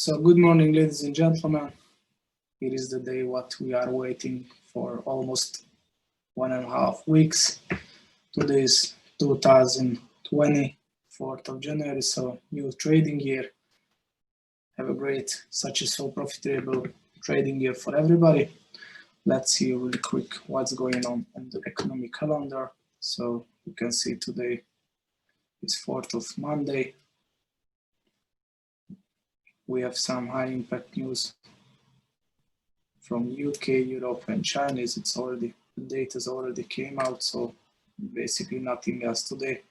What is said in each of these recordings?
So good morning, ladies and gentlemen. Here is the day what we are waiting for almost 1.5 weeks. Today is 2020, 4th of January, so new trading year. Have a great, such a so profitable trading year for everybody. Let's see really quick what's going on in the economic calendar. So you can see today is 4th of Monday. We have some high impact news from UK, Europe, and China. It's already, the data's already came out, so basically nothing else today.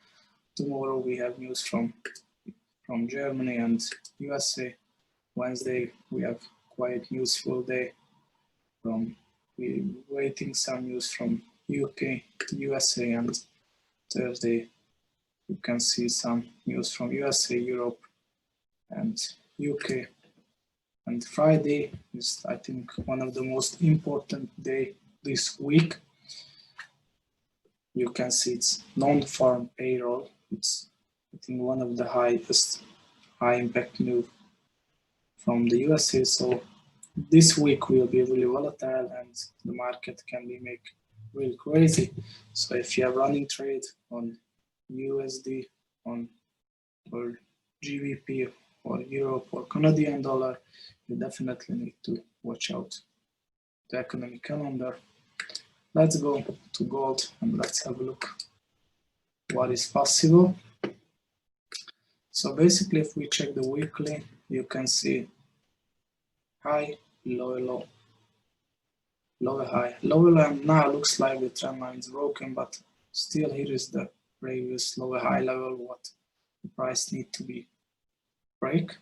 Tomorrow we have news from Germany and USA. Wednesday we have quite useful day. We're waiting some news from UK, USA, and Thursday you can see some news from USA, Europe, and UK. And Friday is, I think, one of the most important day this week. You can see it's non-farm payroll. It's, I think, one of the highest high impact news from the USA. So this week will be really volatile and the market can be make really crazy. So if you are running trade on USD, on or GBP or Europe or Canadian dollar, you definitely need to watch out the economic calendar. Let's go to gold and let's have a look what is possible. So basically, if we check the weekly, you can see high, low, low, low, high, low, low, and now looks like the trend line is broken, but still here is the previous lower high level what the price need to be break.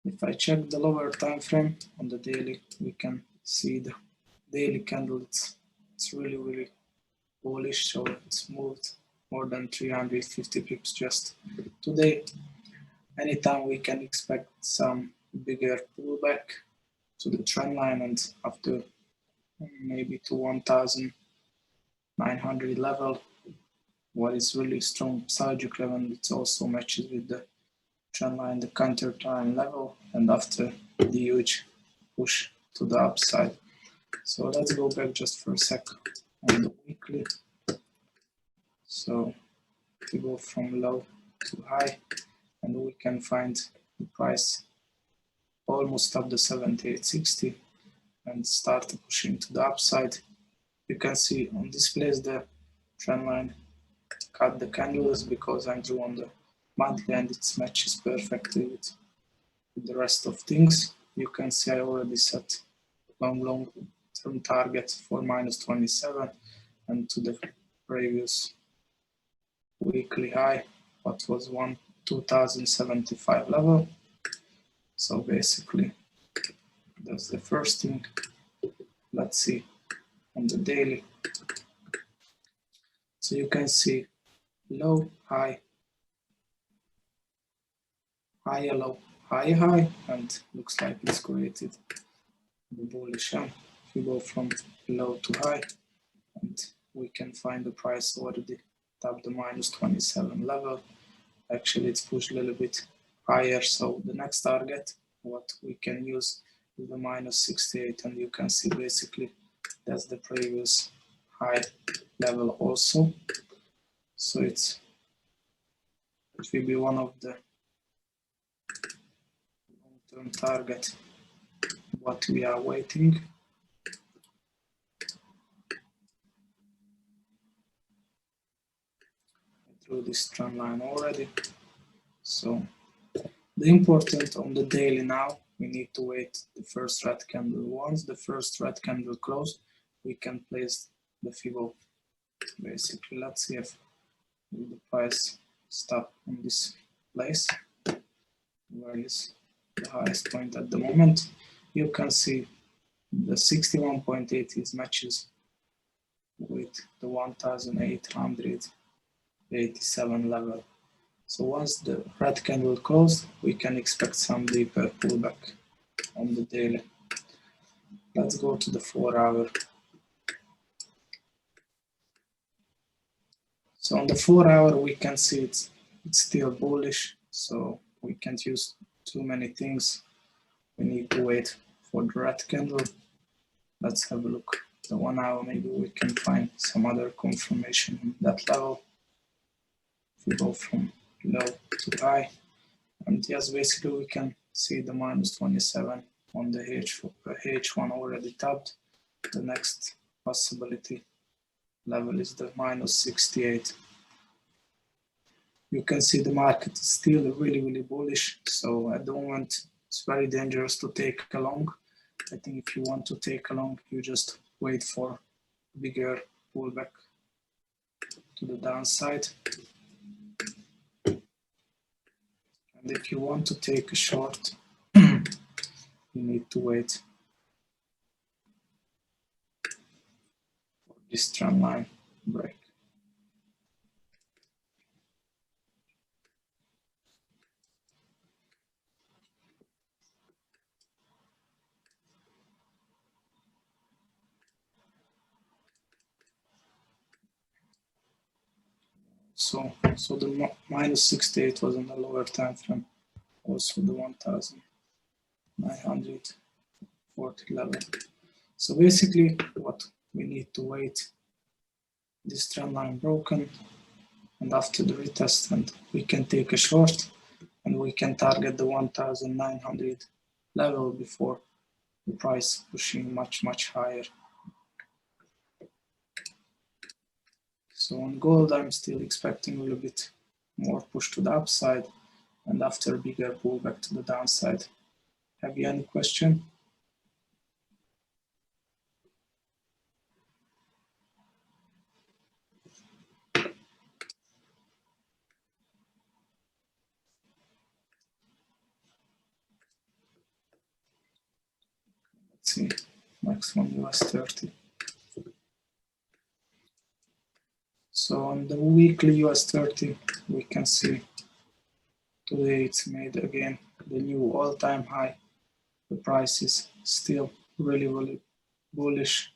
If I check the lower time frame on the daily, we can see the daily candle. It's really bullish, so it's moved more than 350 pips just today. Anytime we can expect some bigger pullback to the trend line, and after maybe to 1,900 level, what is really strong psychic level, and it also matches with the trend line, the counter time level, and after the huge push to the upside. So let's go back just for a sec on the weekly. So we go from low to high, and we can find the price almost up the 78.60 and start pushing to the upside. You can see on this place the trend line cut the candles because I drew on the monthly and it matches perfectly with the rest of things. You can see I already set long term target for -27 and to the previous weekly high, what was 2,075 level. So basically that's the first thing. Let's see on the daily. So you can see low, high, high, low, high, high, and looks like it's created the bullish. If we go from low to high, and we can find the price already tap the -27 level. Actually, it's pushed a little bit higher. So the next target, what we can use is the -68, and you can see basically that's the previous high level also. So it will be one of the long-term target what we are waiting. I drew this trend line already. So the important on the daily now, we need to wait the first red candle. Once the first red candle closed, we can place the Fibo. Basically, let's see if the price stop in this place where is the highest point at the moment. You can see the 61.8 is matches with the 1,887 level. So once the red candle closed, we can expect some deeper pullback on the daily. Let's go to the 4-hour. So on the 4-hour, we can see it's still bullish, so we can't use too many things. We need to wait for the red candle. Let's have a look. The 1 hour, maybe we can find some other confirmation on that level. If we go from low to high, and yes, basically we can see the -27 on the H1 already tapped. The next possibility level is the -68. You can see the market is still really bullish, so at the moment it's very dangerous to take a long. I think if you want to take a long, you just wait for bigger pullback to the downside. And if you want to take a short, you need to wait for this trend line break. So the -68 was on the lower time frame, also the 1940 level. So basically what we need to wait, this trend line broken, and after the retest, and we can take a short, and we can target the 1900 level before the price pushing much higher. So on gold, I'm still expecting a little bit more push to the upside, and after a bigger pullback to the downside. Have you any question? Let's see, maximum US30. So on the weekly US30, we can see today it's made again the new all-time high. The price is still really bullish.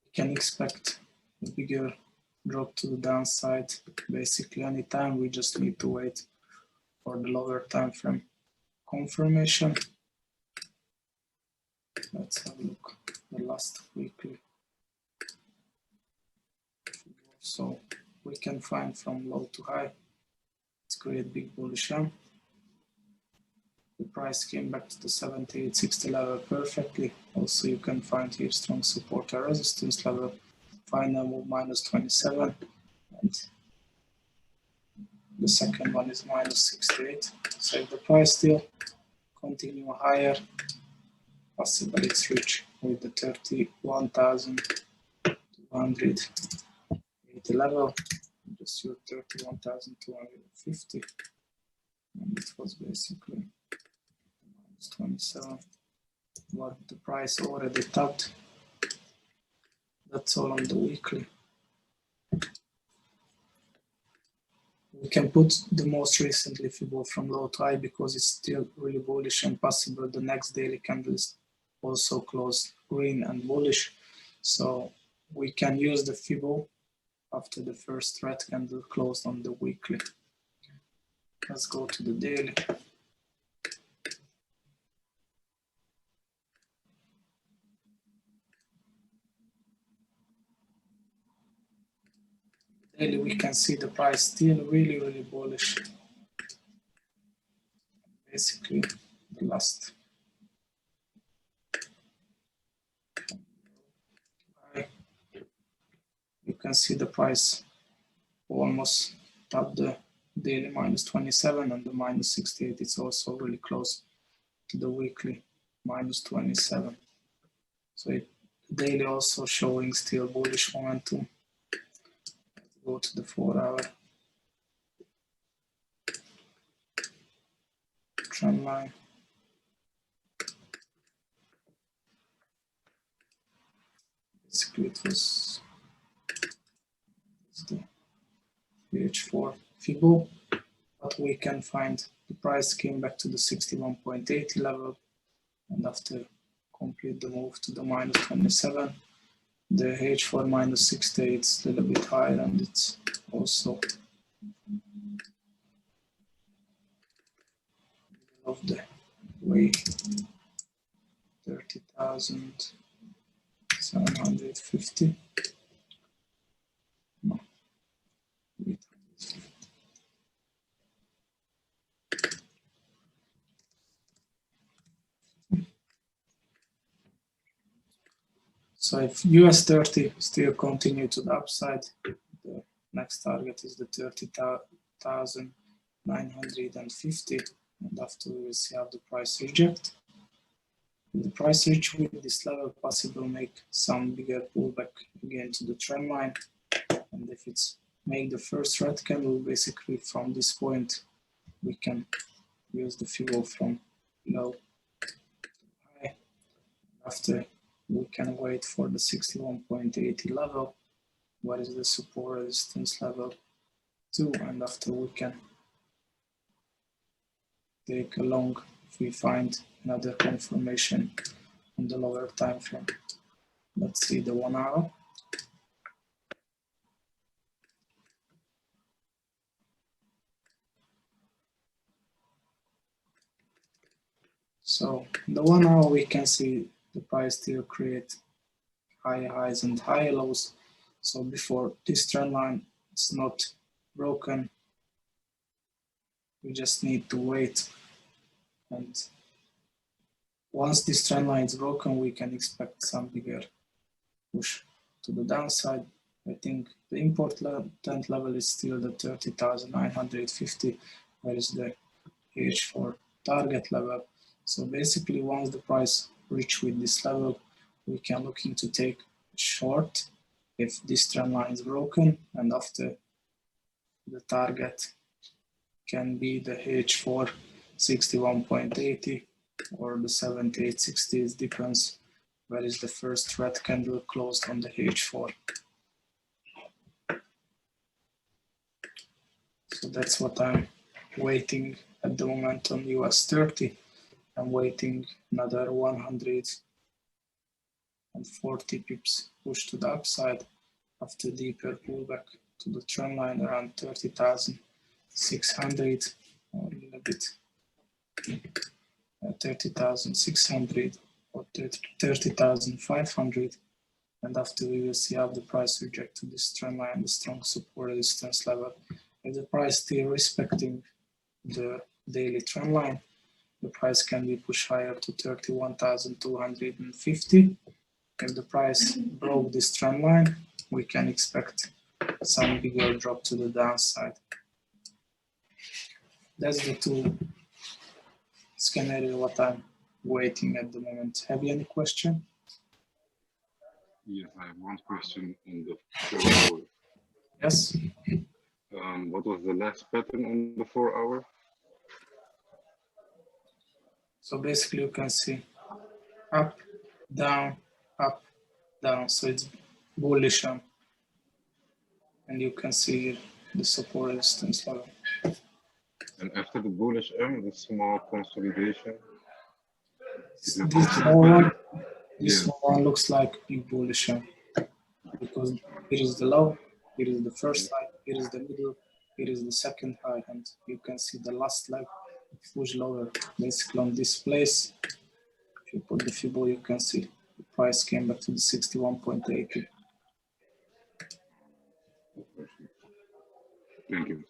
We can expect a bigger drop to the downside. Basically, anytime we just need to wait for the lower time frame confirmation. Let's have a look at the last weekly. So we can find from low to high. Let's create big bullish arm. The price came back to the 78.60 level perfectly. Also, you can find here strong support and resistance level. Final move -27, and the second one is -68. So if the price still continue higher, possibly it's reach with the 31,280 level. Just use 31,250, and it was basically -27 what the price already tapped. That's all on the weekly. We can put the most recently Fibo from low to high because it's still really bullish, and possible the next daily candle is also closed green and bullish. So we can use the Fibo after the first red candle closed on the weekly. Let's go to the daily. Daily, we can see the price still really bullish. Basically, the last high, you can see the price almost tapped the daily -27, and the -68. It's also really close to the weekly -27. So daily also showing still bullish momentum. Go to the 4 hour trend line. Basically, it was the H4 Fibo, but we can find the price came back to the 61.80 level, and after complete the move to the -27, the H4 -68 is a little bit higher, and it's also of the way, 30,750. No. So if US 30 still continue to the upside, the next target is the 30,950, and after we will see how the price reject. If the price reach with this level, possible make some bigger pullback again to the trend line, and if it's make the first red candle, basically from this point we can use the Fibo from low to high. After, we can wait for the 61.80 level, what is the support resistance level 2, and after we can take a long if we find another confirmation on the lower time frame. Let's see the 1 hour. So the 1 hour we can see the price still create high highs and high lows. So before this trend line is not broken, we just need to wait. And once this trend line is broken, we can expect some bigger push to the downside. I think the important level is still the 30,950, where is the H4 target level. So basically, once the price reach with this level, we can look into take short if this trend line is broken, and after the target can be the H4 61.80 or the 7860, it depends where is the first red candle closed on the H4. So that's what I'm waiting at the moment on US 30. I'm waiting another 140 pips push to the upside after deeper pullback to the trend line around 30,600 or a little bit 30,600 or 30,500, and after we will see how the price reject to this trend line, the strong support resistance level. If the price still respecting the daily trend line, the price can be pushed higher to 31,250. If the price broke this trend line, we can expect some bigger drop to the downside. That's the two scenario what I'm waiting at the moment. Have you any question? Yes, I have one question on the 4 hour. Yes. What was the last pattern on the 4 hour? So basically you can see up, down, up, down. So it's bullish and you can see the support resistance level. And after the bullish the small consolidation. This one looks like big bullish because here is the low, here is the first high, here is the middle, here is the second high, and you can see the last leg push lower. Basically on this place, if you put the Fibo, you can see the price came back to the 61.80. Thank you.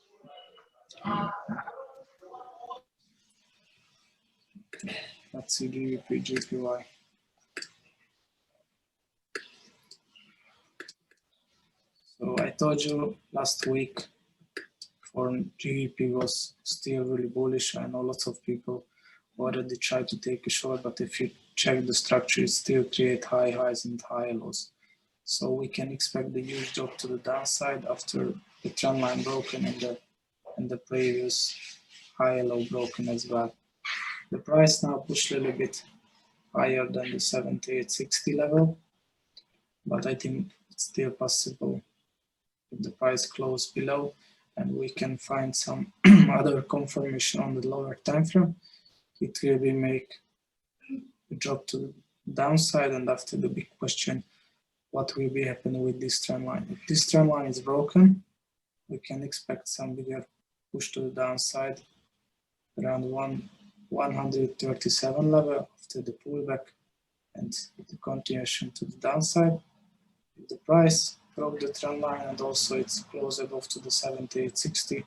Let's see GBP, JPY. So I told you last week for GBP was still really bullish. I know lots of people already tried to take a short, but if you check the structure, it still create high highs and high lows. So we can expect the huge drop to the downside after the trend line broken and the previous high low broken as well. The price now pushed a little bit higher than the 7860 level, but I think it's still possible if the price close below and we can find some other confirmation on the lower time frame, it will be make a drop to the downside. And after the big question, what will be happening with this trend line? If this trend line is broken, we can expect some bigger push to the downside around 137 level after the pullback and the continuation to the downside. If the price broke the trend line and also it's close above to the 78.60,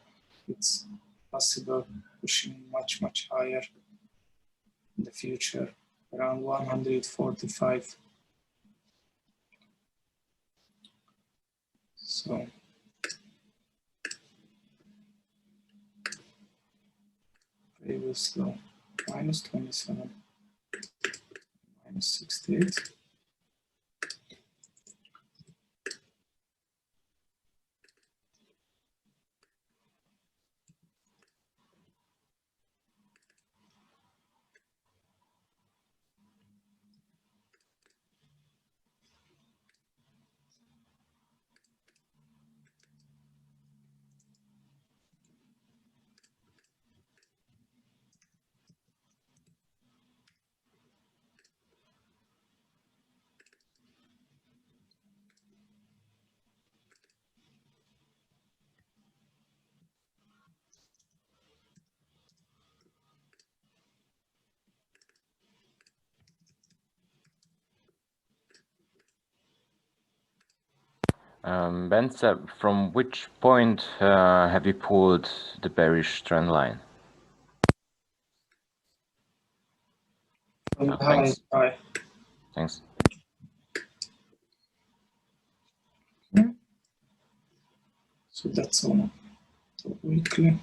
it's possible pushing much higher in the future, around 145. So previous low minus 27, minus 68. Bence, from which point have you pulled the bearish trend line? From the high. Thanks. So that's on the weekly.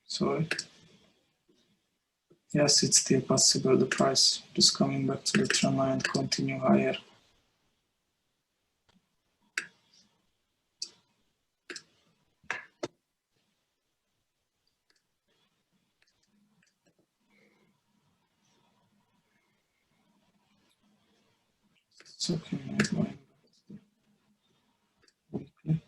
Sorry. Yes, it's still possible. The price is coming back to the trend line and continue higher. It's okay. I'm going back to the weekly.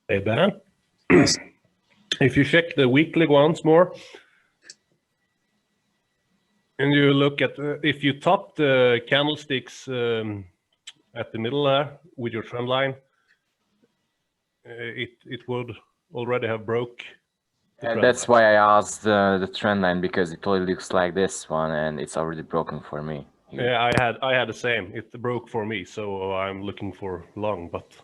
Hey, Ben. Yes. If you check the weekly once more, and you look at if you top the candlesticks at the middle there with your trend line, it would already have broke. That's why I asked the trend line, because it only looks like this one and it's already broken for me. Yeah, I had the same. It broke for me, so I'm looking for long, but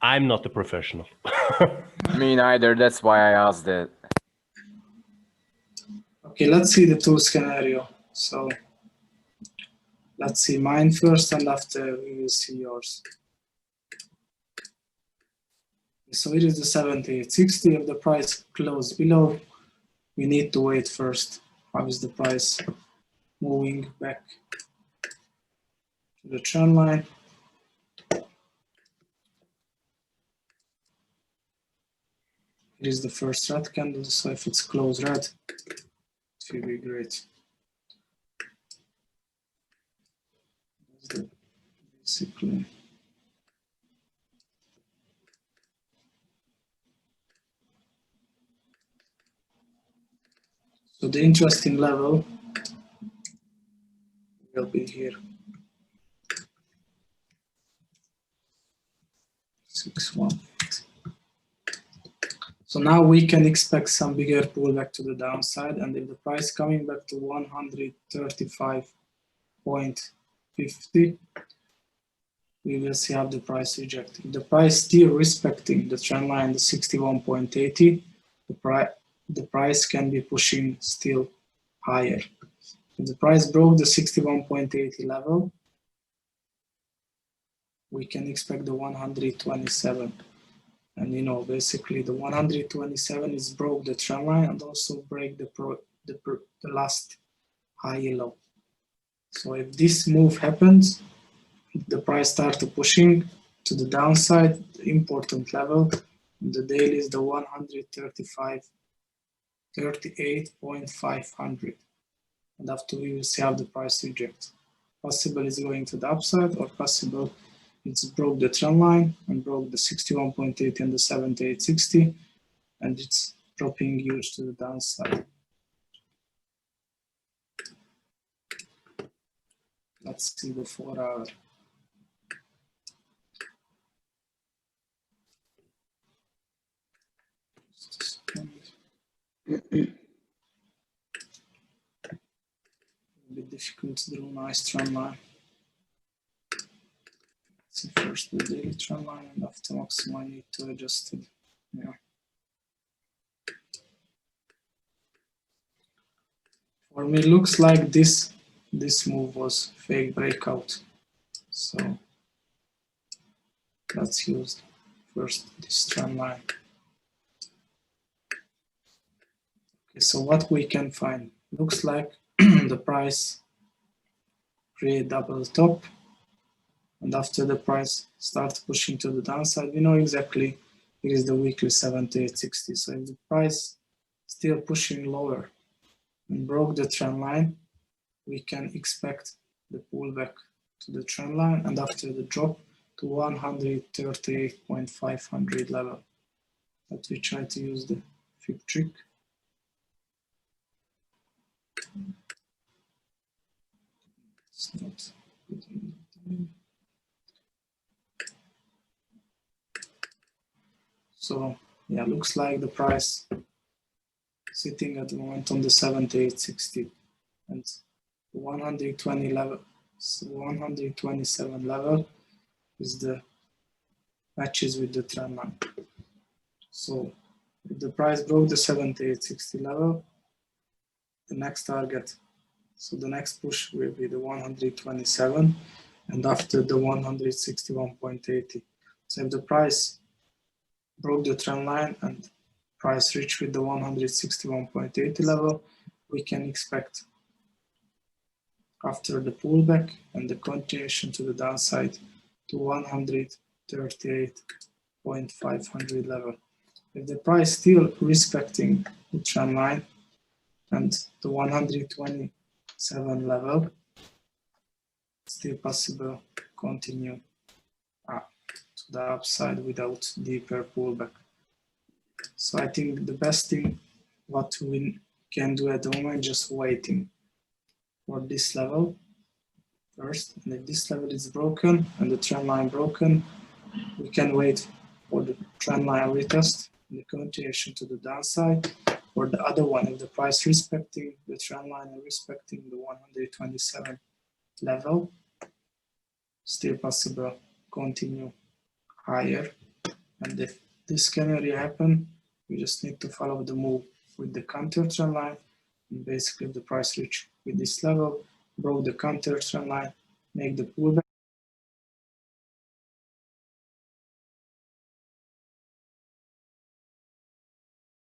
I'm not a professional. Me neither. That's why I asked it. Okay, let's see the two scenario. So let's see mine first, and after we will see yours. So it is the 78.60. If the price closed below, we need to wait first. How is the price moving back to the trend line? It is the first red candle, so if it's closed red, it will be great. Basically. So the interesting level will be here. 618. So now we can expect some bigger pullback to the downside, and if the price coming back to 135.50, we will see how the price reject. If the price still respecting the trend line, the 61.80, the price can be pushing still higher. If the price broke the 61.80 level, we can expect the 127. And you know, basically the 127 is broke the trend line and also break the last high low. So if this move happens, the price starts pushing to the downside, the important level in the daily is the 138.500. And after we will see how the price rejects. Possible it's going to the upside, or possible it's broke the trend line and broke the 61.8 and the 78.60, and it's dropping huge to the downside. Let's see the 4 hour. A bit difficult to draw a nice trend line. Let's see first the daily trend line, and after maximum I need to adjust it. Yeah. For me, it looks like this move was fake breakout. So let's use first this trend line. Okay, so what we can find, looks like the price create double top, and after the price starts pushing to the downside, we know exactly it is the weekly 78.60. So if the price still pushing lower and broke the trend line, we can expect the pullback to the trend line, and after the drop to 138.500 level. But we try to use the fib trick. It's not good. So yeah, looks like the price sitting at the moment on the 78.60 and 120 level, so 127 level is the matches with the trend line. So if the price broke the 78.60 level, the next target, so the next push will be the 127, and after the 161.80. So if the price broke the trend line and price reached with the 161.80 level, we can expect after the pullback and the continuation to the downside to 138.500 level. If the price still respecting the trend line and the 127 level, still possible to continue to the upside without deeper pullback. So I think the best thing what we can do at the moment is just waiting for this level first, and if this level is broken and the trend line broken, we can wait for the trend line retest and the continuation to the downside, or the other one, if the price respecting the trend line and respecting the 127 level, still possible continue higher. And if this can really happen, we just need to follow the move with the counter trend line, and basically if the price reach with this level, broke the counter trend line, make the pullback,